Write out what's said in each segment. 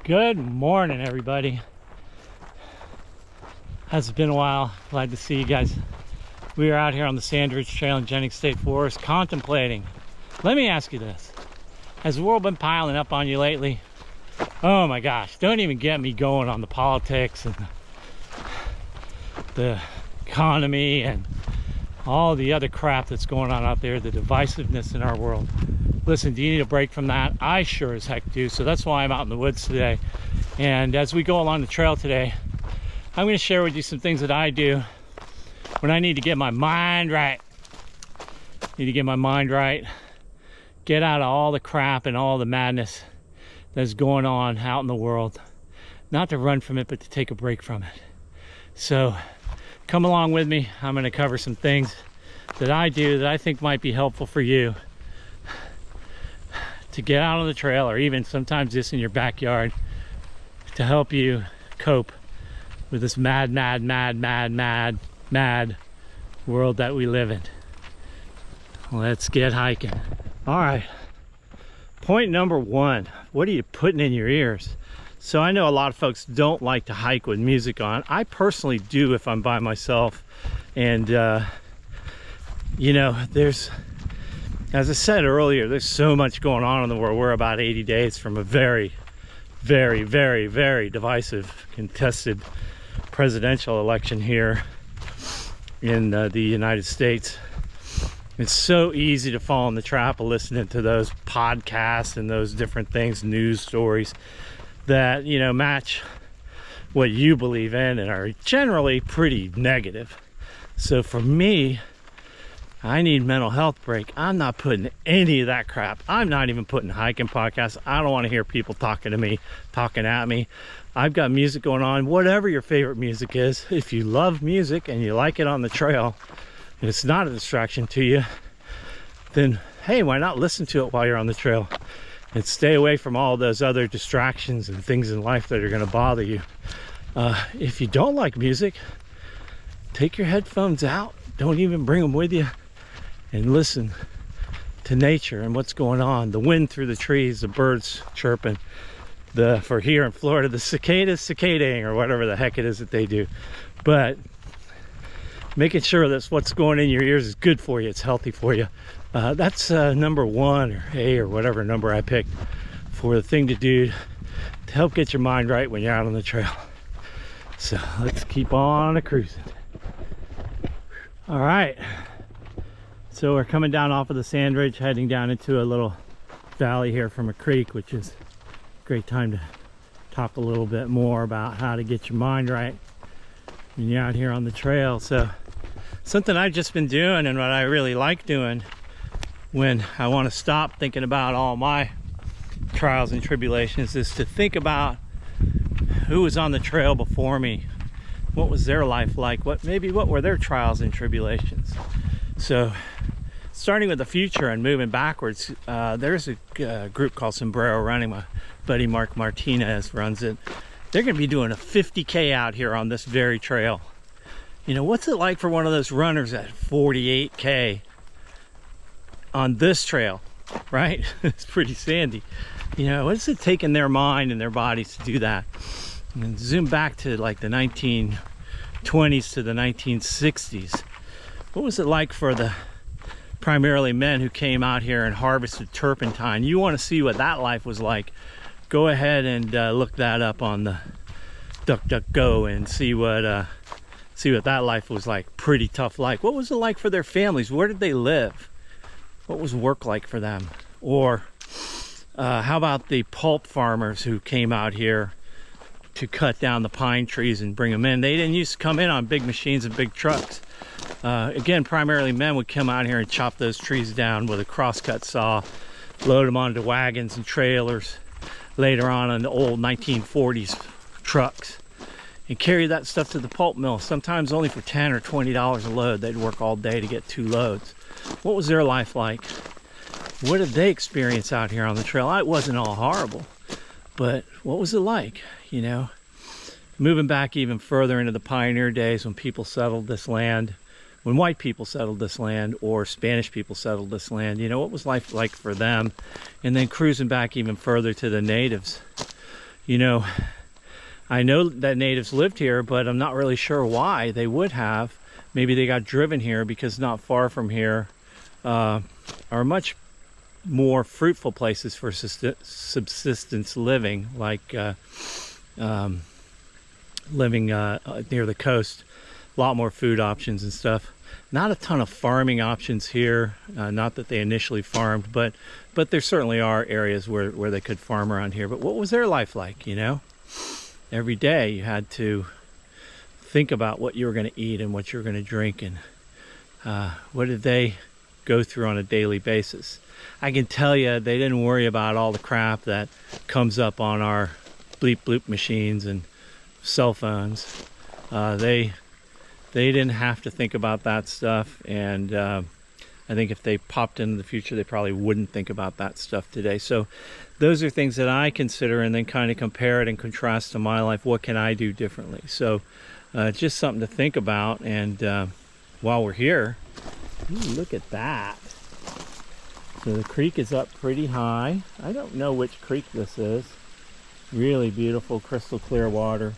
Good morning, everybody. Has been a while. Glad to see you guys. We are out here on the Sandridge Trail in Jennings State Forest contemplating. Let me ask you this. Has the world been piling up on you lately? Oh my gosh, don't even get me going on the politics and the economy and all the other crap that's going on out there, the divisiveness in our world. Listen, do you need a break from that? I sure as heck do. So that's why I'm out in the woods today. And as we go along the trail today, I'm going to share with you some things that I do when I need to get my mind right. Need to get my mind right. Get out of all the crap and all the madness that's going on out in the world. Not to run from it, but to take a break from it. So come along with me. I'm going to cover some things that I do that I think might be helpful for you to get out on the trail, or even sometimes just in your backyard, to help you cope with this mad world that we live in. Let's get hiking. All right, point number one, what are you putting in your ears? So I know a lot of folks don't like to hike with music on. I personally do if I'm by myself. And you know, there's, as I said earlier, there's so much going on in the world. We're about 80 days from a very divisive, contested presidential election here in the United States. It's so easy to fall in the trap of listening to those podcasts and those different things, news stories that, you know, match what you believe in and are generally pretty negative. So for me, I need mental health break. I'm not putting any of that crap. I'm not even putting hiking podcasts. I don't want to hear people talking to me, talking at me. I've got music going on, whatever your favorite music is. If you love music and you like it on the trail and it's not a distraction to you, then hey, why not listen to it while you're on the trail and stay away from all those other distractions and things in life that are going to bother you. If you don't like music, take your headphones out. Don't even bring them with you. And listen to nature and what's going on. The wind through the trees, the birds chirping, for here in Florida, the cicadas cicadaing, or whatever the heck it is that they do. But making sure that what's going in your ears is good for you, it's healthy for you. That's number one, or A, or whatever number I picked for the thing to do to help get your mind right when you're out on the trail. So let's keep on cruising. All right. So we're coming down off of the Sandridge, heading down into a little valley here from a creek, which is a great time to talk a little bit more about how to get your mind right when you're out here on the trail. So something I've just been doing, and what I really like doing when I want to stop thinking about all my trials and tribulations, is to think about who was on the trail before me. What was their life like? What were their trials and tribulations? So starting with the future and moving backwards, there's a group called Sombrero Running. My buddy Mark Martinez runs it. They're going to be doing a 50K out here on this very trail. You know, what's it like for one of those runners at 48K on this trail, right? It's pretty sandy. You know, what's it taking their mind and their bodies to do that? And zoom back to like the 1920s to the 1960s. What was it like for the primarily men who came out here and harvested turpentine? You want to see what that life was like, go ahead and look that up on the DuckDuckGo and see what that life was like. Pretty tough life. What was it like for their families? Where did they live? What was work like for them? Or how about the pulp farmers who came out here to cut down the pine trees and bring them in? They didn't used to come in on big machines and big trucks. Again, primarily men would come out here and chop those trees down with a crosscut saw, load them onto wagons and trailers, later on the old 1940s trucks, and carry that stuff to the pulp mill, sometimes only for $10 or $20 a load. They'd work all day to get 2 loads. What was their life like? What did they experience out here on the trail? It wasn't all horrible, but what was it like, you know? Moving back even further into the pioneer days when people settled this land, when white people settled this land or Spanish people settled this land, you know, what was life like for them? And then cruising back even further to the natives. You know, I know that natives lived here, but I'm not really sure why they would have. Maybe they got driven here because not far from here are much more fruitful places for subsistence living, like living near the coast. A lot more food options and stuff. Not a ton of farming options here. Not that they initially farmed, but there certainly are areas where they could farm around here. But what was their life like, you know? Every day you had to think about what you were going to eat and what you were going to drink, and what did they go through on a daily basis. I can tell you they didn't worry about all the crap that comes up on our bleep bloop machines and cell phones. They didn't have to think about that stuff, and I think if they popped into the future, they probably wouldn't think about that stuff today. So those are things that I consider, and then kind of compare it and contrast to my life. What can I do differently? So just something to think about. And while we're here, ooh, look at that. So the creek is up pretty high. I don't know which creek this is. Really beautiful, crystal clear water.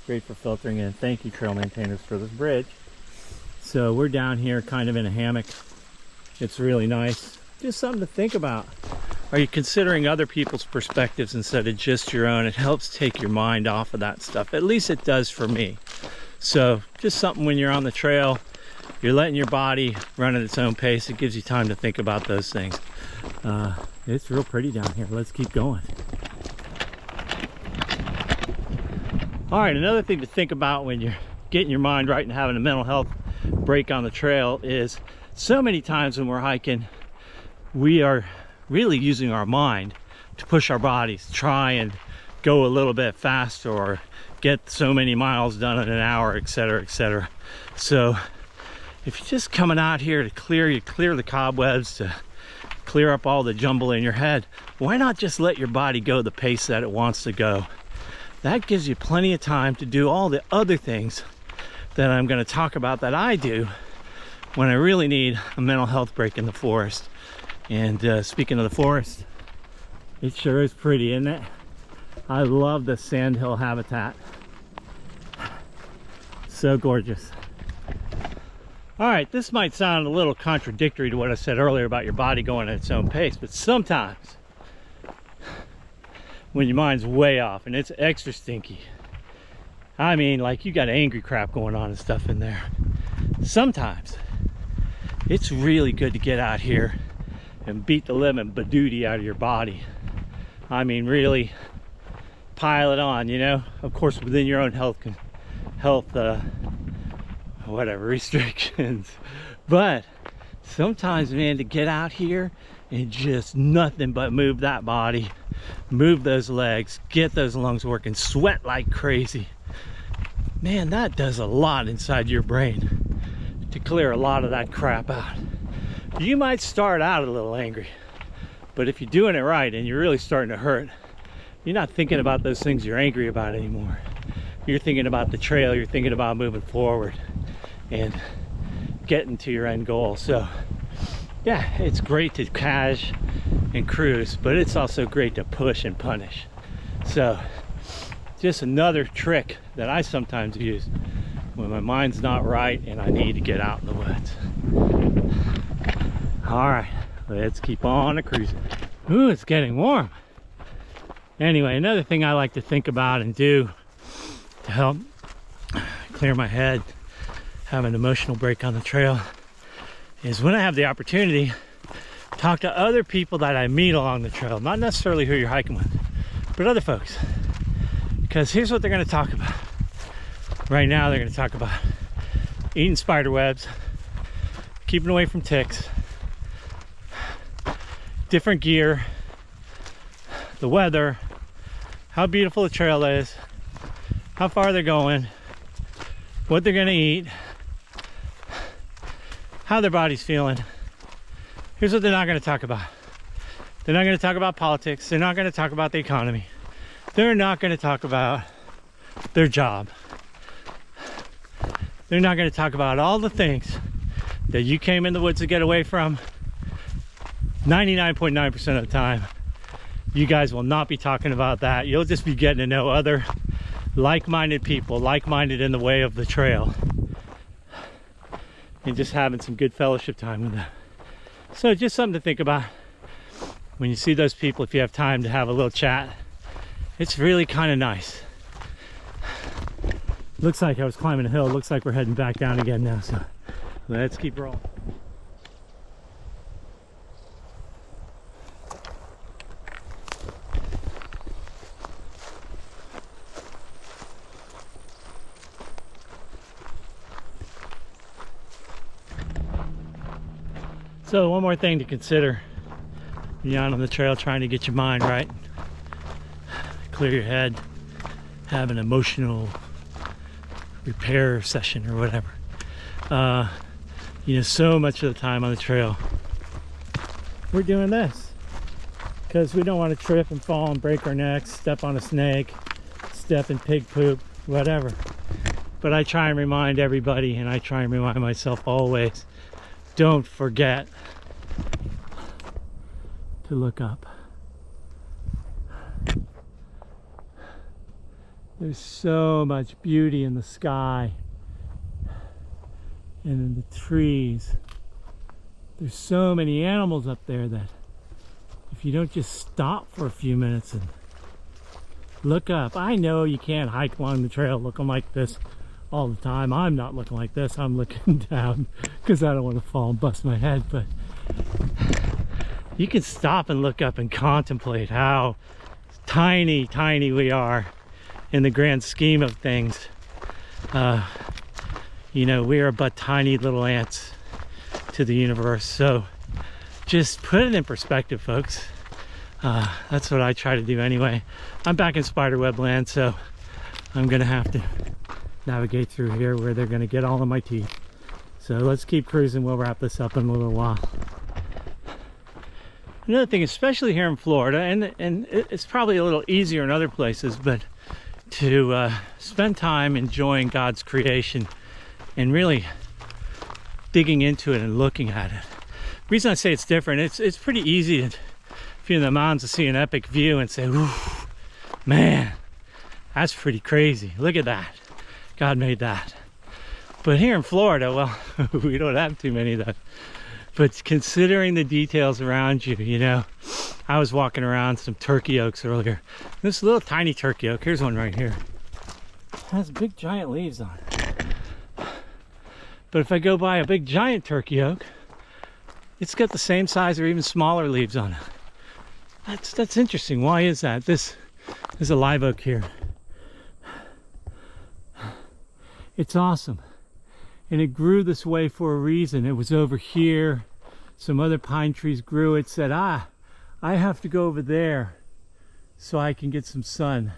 Great for filtering in. Thank you, trail maintainers, for this bridge. So we're down here kind of in a hammock. It's really nice. Just something to think about. Are you considering other people's perspectives instead of just your own? It helps take your mind off of that stuff. At least it does for me. So just something when you're on the trail, you're letting your body run at its own pace. It gives you time to think about those things. It's real pretty down here. Let's keep going. All right, another thing to think about when you're getting your mind right and having a mental health break on the trail is so many times when we're hiking, we are really using our mind to push our bodies, try and go a little bit faster or get so many miles done in an hour, etc., etc. So if you're just coming out here to clear the cobwebs, to clear up all the jumble in your head, why not just let your body go the pace that it wants to go? That gives you plenty of time to do all the other things that I'm going to talk about that I do when I really need a mental health break in the forest. And speaking of the forest, it sure is pretty, isn't it? I love the sandhill habitat. So gorgeous. All right, this might sound a little contradictory to what I said earlier about your body going at its own pace, but sometimes when your mind's way off and it's extra stinky, I mean, like you got angry crap going on and stuff in there, sometimes it's really good to get out here and beat the living badootie out of your body. I mean, really pile it on, you know, of course within your own health whatever restrictions. But sometimes, man, to get out here and just nothing but move that body, move those legs, get those lungs working, sweat like crazy, man, that does a lot inside your brain to clear a lot of that crap out. You might start out a little angry, but if you're doing it right and you're really starting to hurt, you're not thinking about those things you're angry about anymore. You're thinking about the trail, you're thinking about moving forward and getting to your end goal. So yeah, it's great to cache and cruise, but it's also great to push and punish. So just another trick that I sometimes use when my mind's not right and I need to get out in the woods. All right, let's keep on a cruising. Ooh, it's getting warm. Anyway, another thing I like to think about and do to help clear my head, have an emotional break on the trail, is when I have the opportunity, talk to other people that I meet along the trail, not necessarily who you're hiking with, but other folks. Because here's what they're going to talk about. Right now, they're going to talk about eating spider webs, keeping away from ticks, different gear, the weather, how beautiful the trail is, how far they're going, what they're going to eat, how their body's feeling. Here's what they're not going to talk about. They're not going to talk about politics. They're not going to talk about the economy. They're not going to talk about their job. They're not going to talk about all the things that you came in the woods to get away from 99.9% of the time, You guys will not be talking about that. You'll just be getting to know other like-minded people, like-minded in the way of the trail, and just having some good fellowship time with them. So just something to think about when you see those people. If you have time to have a little chat, it's really kind of nice. Looks like I was climbing a hill. Looks like we're heading back down again now, so let's keep rolling. So one more thing to consider when you're out on the trail trying to get your mind right, clear your head, have an emotional repair session or whatever. You know, so much of the time on the trail we're doing this because we don't want to trip and fall and break our necks, step on a snake, step in pig poop, whatever. But I try and remind everybody, and I try and remind myself always, don't forget to look up. There's so much beauty in the sky and in the trees. There's so many animals up there that if you don't just stop for a few minutes and look up. I know you can't hike along the trail looking like this all the time. I'm not looking like this. I'm looking down because I don't want to fall and bust my head, but you can stop and look up and contemplate how tiny we are in the grand scheme of things. You know, we are but tiny little ants to the universe. So just put it in perspective, folks. That's what I try to do anyway. I'm back in spiderweb land, so I'm gonna have to navigate through here where they're gonna get all of my teeth. So let's keep cruising. We'll wrap this up in a little while. Another thing, especially here in Florida, and it's probably a little easier in other places, but to spend time enjoying God's creation and really digging into it and looking at it. The reason I say it's different, it's pretty easy to, if you're in the mountains, to see an epic view and say, ooh, man, that's pretty crazy. Look at that. God made that. But here in Florida, well, we don't have too many of those. But considering the details around you, you know, I was walking around some turkey oaks earlier. This little tiny turkey oak, here's one right here, has big giant leaves on it. But if I go by a big giant turkey oak, it's got the same size or even smaller leaves on it. That's interesting. Why is that? This is a live oak here. It's awesome. And it grew this way for a reason. It was over here. Some other pine trees grew. It said, I have to go over there so I can get some sun.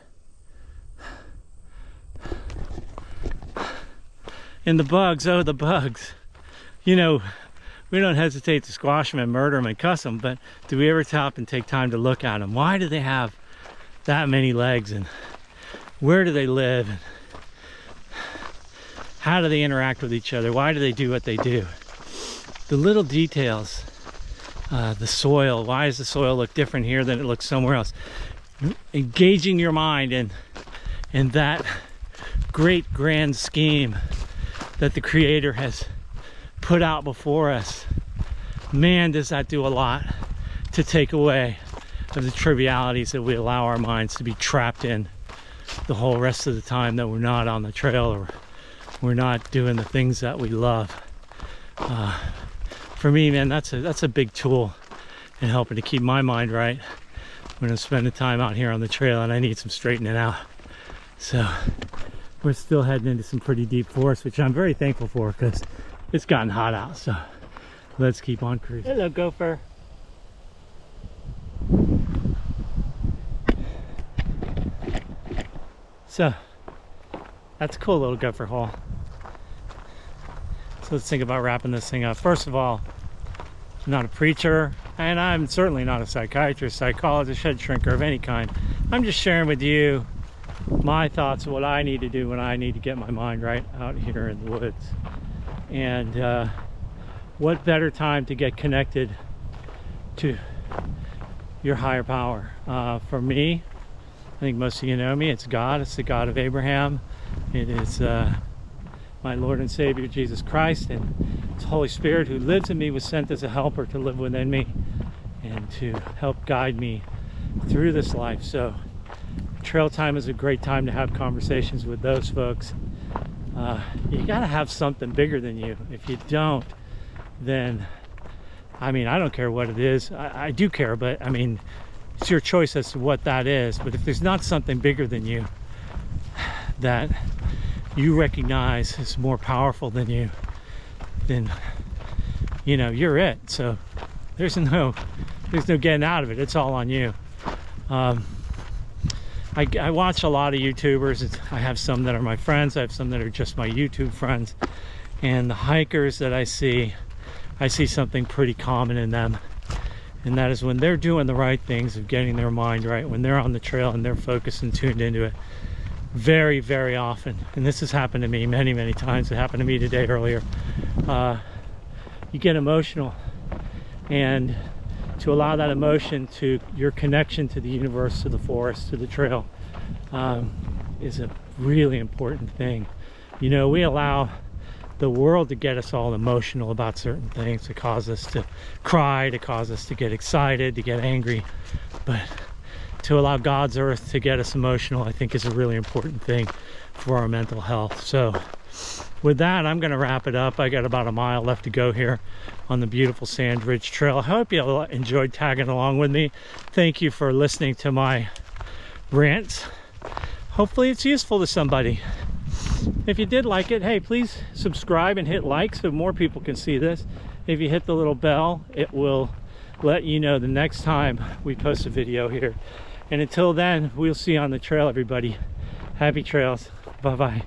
And the bugs, oh, the bugs. You know, we don't hesitate to squash them and murder them and cuss them, but do we ever stop and take time to look at them? Why do they have that many legs, and where do they live? And how do they interact with each other? Why do they do what they do? The little details, the soil. Why does the soil look different here than it looks somewhere else? Engaging your mind in that great grand scheme that the Creator has put out before us. Man, does that do a lot to take away of the trivialities that we allow our minds to be trapped in the whole rest of the time that we're not on the trail or we're not doing the things that we love. For me, man, that's a big tool in helping to keep my mind right when I'm spending time out here on the trail and I need some straightening out. So we're still heading into some pretty deep forest, which I'm very thankful for because it's gotten hot out. So let's keep on cruising. Hello, gopher. So that's a cool little gopher hole. So let's think about wrapping this thing up. First of all, I'm not a preacher, and I'm certainly not a psychiatrist, psychologist, head shrinker of any kind. I'm just sharing with you my thoughts of what I need to do when I need to get my mind right out here in the woods. And what better time to get connected to your higher power. For me, I think most of you know me, it's God. It's the God of Abraham. It is my Lord and Savior Jesus Christ, and it's Holy Spirit who lives in me, was sent as a helper to live within me and to help guide me through this life. So trail time is a great time to have conversations with those folks. You gotta have something bigger than you. If you don't, then I mean, I don't care what it is. I do care, but I mean, it's your choice as to what that is. But if there's not something bigger than you that you recognize is more powerful than you, then you know you're it. So there's no getting out of it. It's all on you. I watch a lot of YouTubers. I have some that are my friends. I have some that are just my YouTube friends. And the hikers that I see something pretty common in them. And that is when they're doing the right things of getting their mind right, when they're on the trail and they're focused and tuned into it. Very, very often, and this has happened to me many, many times. It happened to me today earlier. You get emotional, and to allow that emotion to your connection to the universe, to the forest, to the trail, is a really important thing. You know, we allow the world to get us all emotional about certain things, to cause us to cry, to cause us to get excited, to get angry. But to allow God's earth to get us emotional, I think is a really important thing for our mental health. So with that, I'm going to wrap it up. I got about a mile left to go here on the beautiful Sand Ridge Trail. I hope you enjoyed tagging along with me. Thank you for listening to my rants. Hopefully it's useful to somebody. If you did like it, hey, please subscribe and hit like so more people can see this. If you hit the little bell, it will let you know the next time we post a video here. And until then, we'll see you on the trail, everybody. Happy trails. Bye-bye.